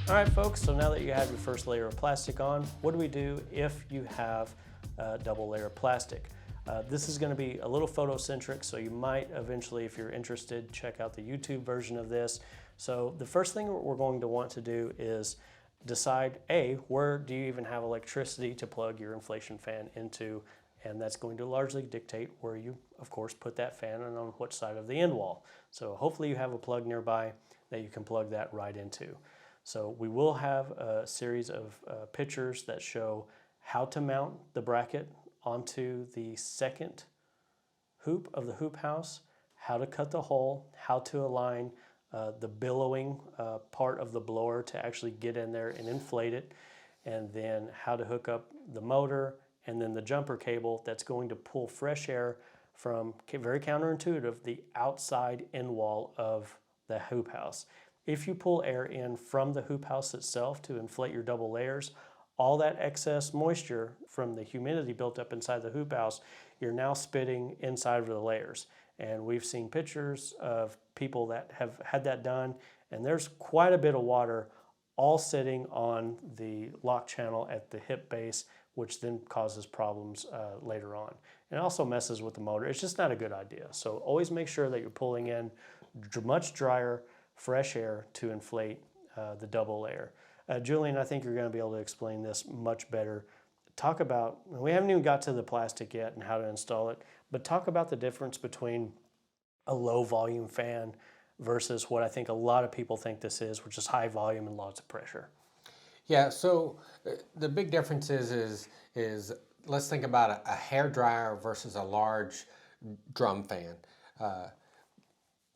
All right, folks, so now that you have your first layer of plastic on, what do we do if you have a double layer of plastic? This is going to be a little photocentric, so you might eventually, if you're interested, check out the YouTube version of this. So the first thing we're going to want to do is decide, A, where do you even have electricity to plug your inflation fan into, and that's going to largely dictate where you, of course, put that fan and on what side of the end wall. So hopefully you have a plug nearby that you can plug that right into. So we will have a series of pictures that show how to mount the bracket onto the second hoop of the hoop house, how to cut the hole, how to align the billowing part of the blower to actually get in there and inflate it, and then how to hook up the motor and then the jumper cable that's going to pull fresh air from, very counterintuitive, the outside end wall of the hoop house. If you pull air in from the hoop house itself to inflate your double layers, all that excess moisture from the humidity built up inside the hoop house, you're now spitting inside of the layers. And we've seen pictures of people that have had that done, and there's quite a bit of water all sitting on the lock channel at the hip base, which then causes problems later on. And it also messes with the motor. It's just not a good idea. So always make sure that you're pulling in much drier, fresh air to inflate the double layer. Julian, I think you're going to be able to explain this much better. Talk about, we haven't even got to the plastic yet and how to install it, but talk about the difference between a low volume fan versus what I think a lot of people think this is, which is high volume and lots of pressure. Yeah, so the big difference is let's think about a hair dryer versus a large drum fan.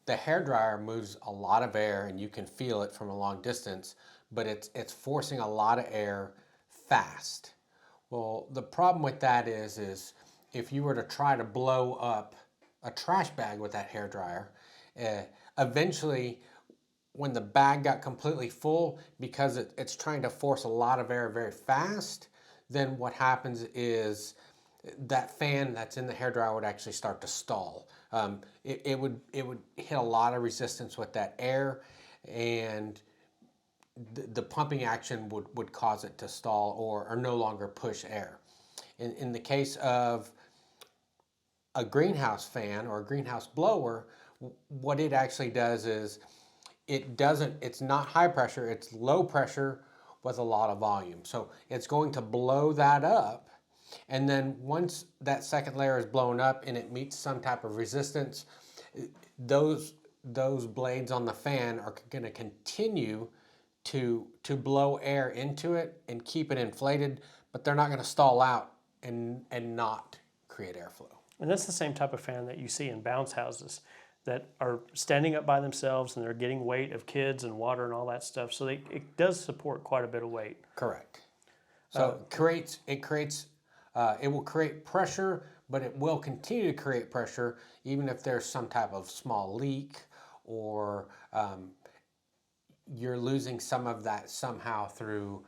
The hair dryer moves a lot of air and you can feel it from a long distance, but it's forcing a lot of air fast. Well, the problem with that is if you were to try to blow up a trash bag with that hair dryer, eventually when the bag got completely full, because it's trying to force a lot of air very fast, then what happens is that fan that's in the hairdryer would actually start to stall. It would hit a lot of resistance with that air, and the pumping action would cause it to stall or no longer push air. In the case of a greenhouse fan or a greenhouse blower, what it actually does is it's not high pressure, it's low pressure with a lot of volume. So it's going to blow that up, and then once that second layer is blown up and it meets some type of resistance, those blades on the fan are going to continue to blow air into it and keep it inflated, but they're not going to stall out and not create airflow. And that's the same type of fan that you see in bounce houses that are standing up by themselves and they're getting weight of kids and water and all that stuff. So it does support quite a bit of weight. Correct. So it will create pressure, but it will continue to create pressure even if there's some type of small leak or you're losing some of that somehow through.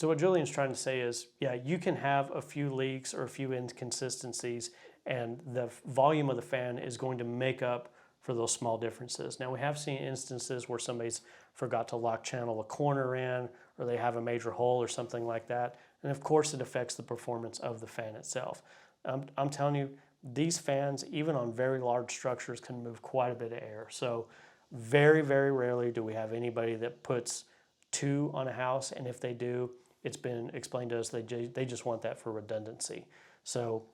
So what Julian's trying to say is, yeah, you can have a few leaks or a few inconsistencies, and the volume of the fan is going to make up for those small differences. Now, we have seen instances where somebody's forgot to lock channel a corner in, or they have a major hole or something like that, and of course it affects the performance of the fan itself. I'm telling you, these fans, even on very large structures, can move quite a bit of air. So very, very rarely do we have anybody that puts two on a house, and if they do, it's been explained to us they just want that for redundancy. So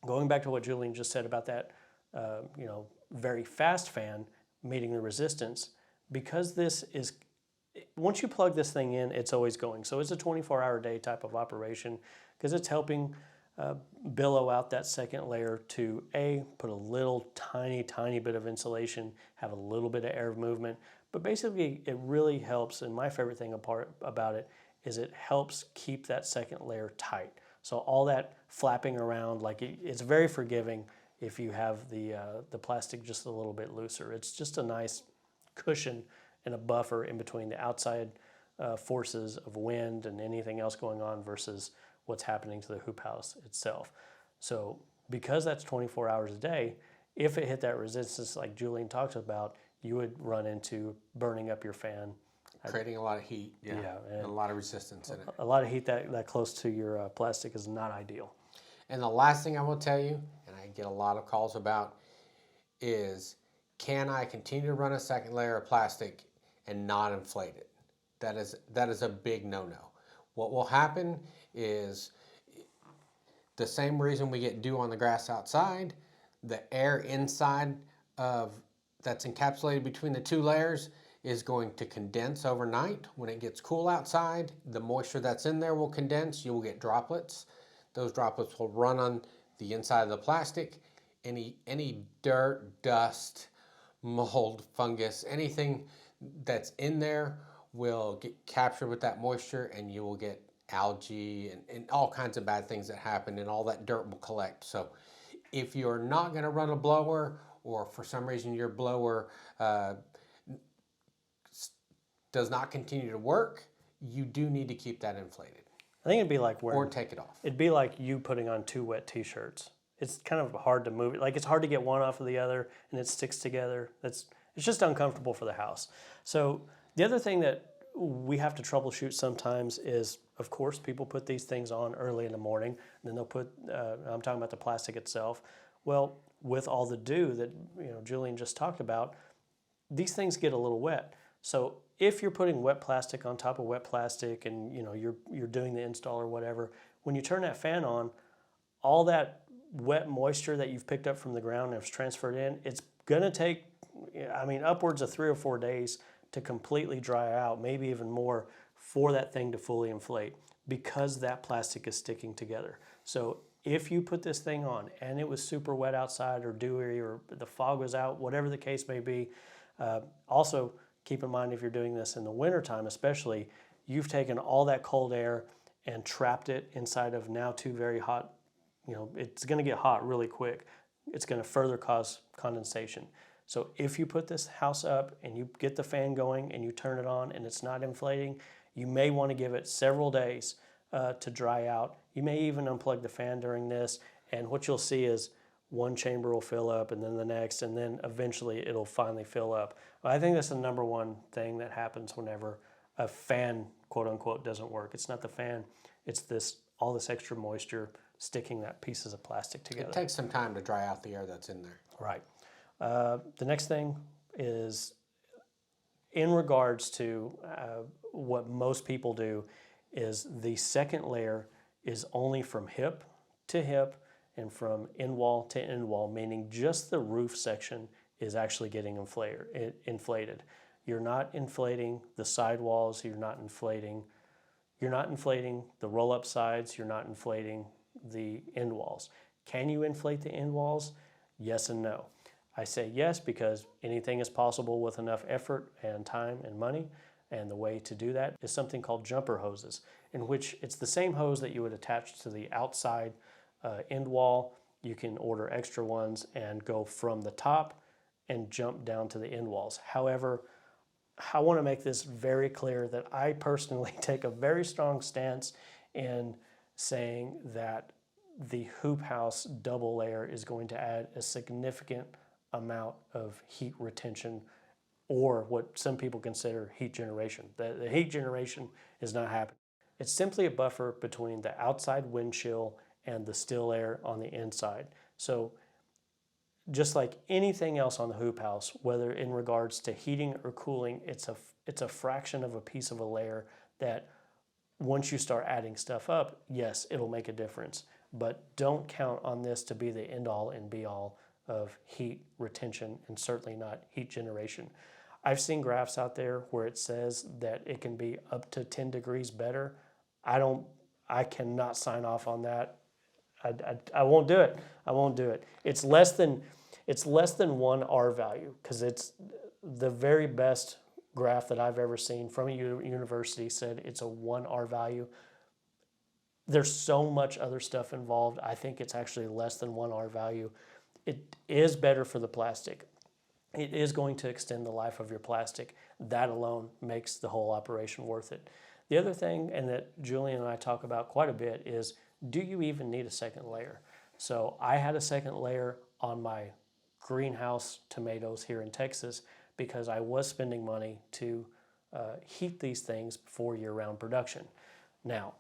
going back to what Julian just said about that, very fast fan meeting the resistance, because this is, once you plug this thing in, it's always going. So it's a 24-hour day type of operation because it's helping billow out that second layer to put a little tiny bit of insulation, have a little bit of air movement, but basically it really helps. And my favorite thing about it is it helps keep that second layer tight. So all that flapping around, like it's very forgiving if you have the plastic just a little bit looser. It's just a nice cushion and a buffer in between the outside forces of wind and anything else going on versus what's happening to the hoop house itself. So because that's 24 hours a day, if it hit that resistance like Julian talks about, you would run into burning up your fan creating a lot of heat, and a lot of resistance in it. A lot of heat that close to your plastic is not ideal. And the last thing I will tell you, and I get a lot of calls about, is can I continue to run a second layer of plastic and not inflate it? That is a big no-no. What will happen is the same reason we get dew on the grass outside, the air inside of that's encapsulated between the two layers is going to condense overnight. When it gets cool outside, the moisture that's in there will condense. You will get droplets. Those droplets will run on the inside of the plastic. Any dirt, dust, mold, fungus, anything that's in there will get captured with that moisture, and you will get algae and all kinds of bad things that happen, and all that dirt will collect. So if you're not going to run a blower, or for some reason your blower does not continue to work, you do need to keep that inflated. I think it'd be like or take it off. It'd be like you putting on 2 wet t-shirts. It's kind of hard to move it. Like it's hard to get one off of the other and it sticks together. It's just uncomfortable for the house. So the other thing that we have to troubleshoot sometimes is, of course, people put these things on early in the morning, and then they'll put, I'm talking about the plastic itself. Well, with all the dew that Julian just talked about, these things get a little wet. So if you're putting wet plastic on top of wet plastic and you're doing the install or whatever, when you turn that fan on, all that wet moisture that you've picked up from the ground and has transferred in, it's gonna take, upwards of 3 or 4 days to completely dry out, maybe even more, for that thing to fully inflate, because that plastic is sticking together. So if you put this thing on and it was super wet outside or dewy or the fog was out, whatever the case may be, also keep in mind if you're doing this in the wintertime especially, you've taken all that cold air and trapped it inside of now 2 very hot, it's gonna get hot really quick. It's gonna further cause condensation. So if you put this house up and you get the fan going and you turn it on and it's not inflating, you may want to give it several days to dry out. You may even unplug the fan during this, and what you'll see is one chamber will fill up and then the next, and then eventually it'll finally fill up. I think that's the number one thing that happens whenever a fan, quote unquote, doesn't work. It's not the fan, it's all this extra moisture sticking that pieces of plastic together. It takes some time to dry out the air that's in there. Right. The next thing is in regards to what most people do is the second layer is only from hip to hip and from end wall to end wall, meaning just the roof section is actually getting inflated. You're not inflating the sidewalls, you're not inflating the roll-up sides, you're not inflating the end walls. Can you inflate the end walls? Yes and no. I say yes because anything is possible with enough effort and time and money, and the way to do that is something called jumper hoses, in which it's the same hose that you would attach to the outside end wall. You can order extra ones and go from the top and jump down to the end walls. However, I want to make this very clear that I personally take a very strong stance in saying that the hoop house double layer is going to add a significant amount of heat retention, or what some people consider heat generation. The heat generation is not happening. It's simply a buffer between the outside wind chill and the still air on the inside. So just like anything else on the hoop house, whether in regards to heating or cooling, it's a fraction of a piece of a layer that once you start adding stuff up, yes, it'll make a difference. But don't count on this to be the end all and be all of heat retention, and certainly not heat generation. I've seen graphs out there where it says that it can be up to 10 degrees better. I cannot sign off on that. I won't do it. I won't do it. It's less than 1 R value, because it's the very best graph that I've ever seen from a university said it's a 1 R value. There's so much other stuff involved. I think it's actually less than 1 R value. It is better for the plastic. It is going to extend the life of your plastic. That alone makes the whole operation worth it. The other thing, and that Julian and I talk about quite a bit, is do you even need a second layer? So I had a second layer on my greenhouse tomatoes here in Texas because I was spending money to heat these things for year-round production. Now,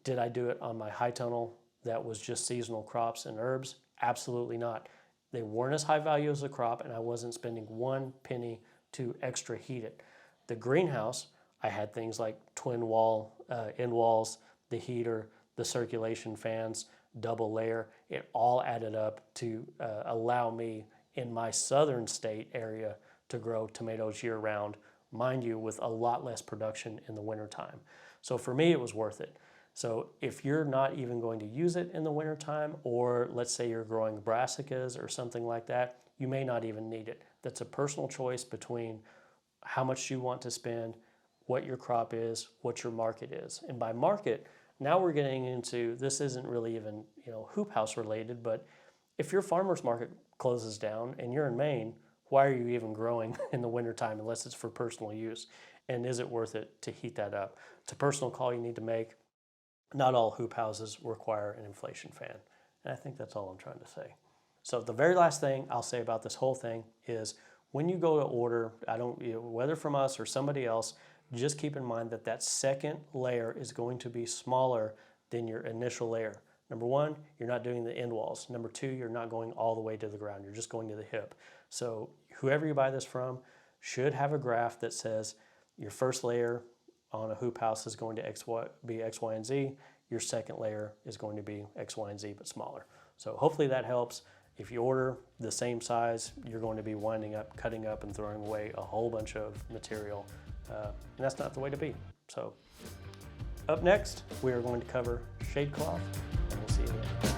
did I do it on my high tunnel that was just seasonal crops and herbs? Absolutely not. They weren't as high value as a crop, and I wasn't spending 1 penny to extra heat it. The greenhouse, I had things like twin wall, end walls, the heater, the circulation fans, double layer. It all added up to allow me in my southern state area to grow tomatoes year round, mind you, with a lot less production in the wintertime. So for me, it was worth it. So if you're not even going to use it in the wintertime, or let's say you're growing brassicas or something like that, you may not even need it. That's a personal choice between how much you want to spend, what your crop is, what your market is. And by market, now we're getting into, this isn't really even, hoop house related, but if your farmer's market closes down and you're in Maine, why are you even growing in the wintertime unless it's for personal use? And is it worth it to heat that up? It's a personal call you need to make. Not all hoop houses require an inflation fan. And I think that's all I'm trying to say. So the very last thing I'll say about this whole thing is when you go to order, whether from us or somebody else, just keep in mind that that second layer is going to be smaller than your initial layer. Number one, you're not doing the end walls. Number two, you're not going all the way to the ground. You're just going to the hip. So whoever you buy this from should have a graph that says your first layer on a hoop house is going to be X, Y, and Z. Your second layer is going to be X, Y, and Z, but smaller. So hopefully that helps. If you order the same size, you're going to be winding up, cutting up, and throwing away a whole bunch of material. And that's not the way to be. So up next, we are going to cover shade cloth, and we'll see you then.